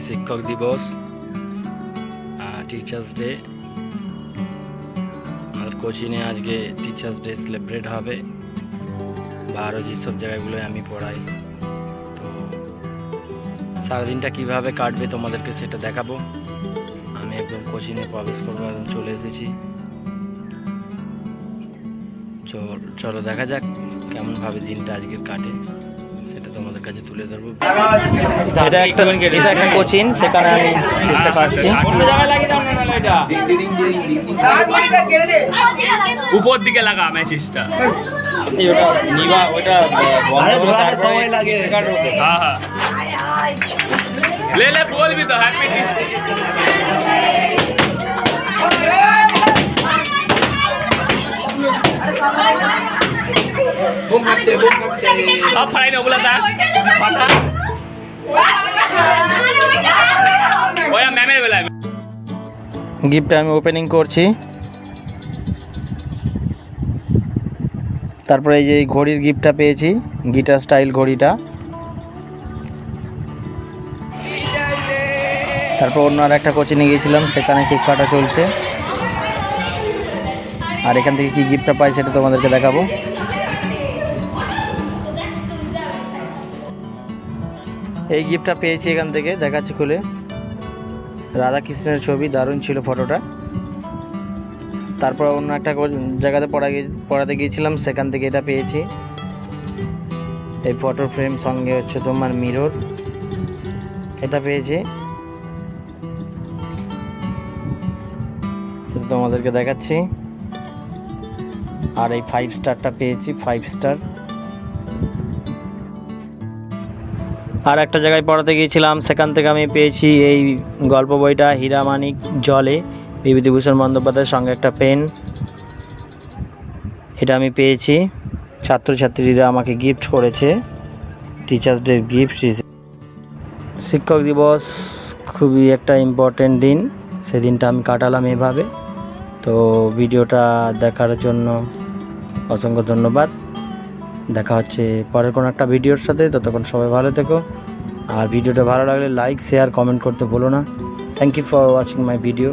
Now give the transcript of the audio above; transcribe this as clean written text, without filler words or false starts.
শিক্ষক দিবস, teachers day. আমাদের কোচিংয়ে আজকে টিচার্স ডে সেলিব্রেট হবে, বা আরও যেসব জায়গাগুলোয় আমি পড়াই। তো সারাদিনটা কীভাবে কাটবে তোমাদেরকে সেটা দেখাবো। আমি একদম কোচিংয়ে প্রবেশ করবো, একদম চলে এসেছি। চলো দেখা যাক কেমনভাবে দিনটা আজকের কাটে, সেটা তোমাদের কাছে তুলে ধরবো। এটা একটা কোচিং, সেখানে আমি দিনটা কাটছি। উপর দিকে লাগা ম্যাচিসটা, ওটা সময় লাগে। হ্যাঁ হ্যাঁ ले ले बोल भी तो हैप्पी अब फराई नहीं बोला था पता ओया मैंने बोला गिफ्ट আমি ওপেনিং করছি। তারপরে এই যে ঘড়ির গিফটটা পেয়েছি, গিটার স্টাইল ঘড়িটা। তারপর অন্য আর একটা কোচিংয়ে গিয়েছিলাম, সেখানে কেক কাটা চলছে। আর এখান থেকে কি গিফটটা পাই সেটা তোমাদেরকে দেখাবো। এই গিফটটা পেয়েছি এখান থেকে, দেখাচ্ছি খুলে। রাধাকৃষ্ণের ছবি, দারুণ ছিল ফটোটা। তারপর অন্য একটা জায়গাতে পড়াতে গিয়েছিলাম, সেখান থেকে এটা পেয়েছি। এই ফটোর ফ্রেম সঙ্গে হচ্ছে তোমার মিরর, এটা পেয়েছি। সেটা তোমাদেরকে দেখাচ্ছি। আর এই 5 স্টারটা পেয়েছি, 5 স্টার। আর একটা জায়গায় পড়াতে গিয়েছিলাম, সেখান থেকে আমি পেয়েছি এই গল্প বইটা হীরামানিক জলে, বিভূতিভূষণ বন্দ্যোপাধ্যায়ের সঙ্গে একটা পেন। এটা আমি পেয়েছি, ছাত্রছাত্রীরা আমাকে গিফট করেছে, টিচার্স ডে গিফট। শিক্ষক দিবস খুবই একটা ইম্পর্টেন্ট দিন, সেদিনটা আমি কাটালাম এভাবে। তো ভিডিওটা দেখার জন্য অসংখ্য ধন্যবাদ। দেখা হচ্ছে পরের কোনো একটা ভিডিওর সাথে। ততক্ষণ সবাই ভালো থেকো, আর ভিডিওটা ভালো লাগলে লাইক, শেয়ার, কমেন্ট করতে ভুলো না। Thank you for watching my video.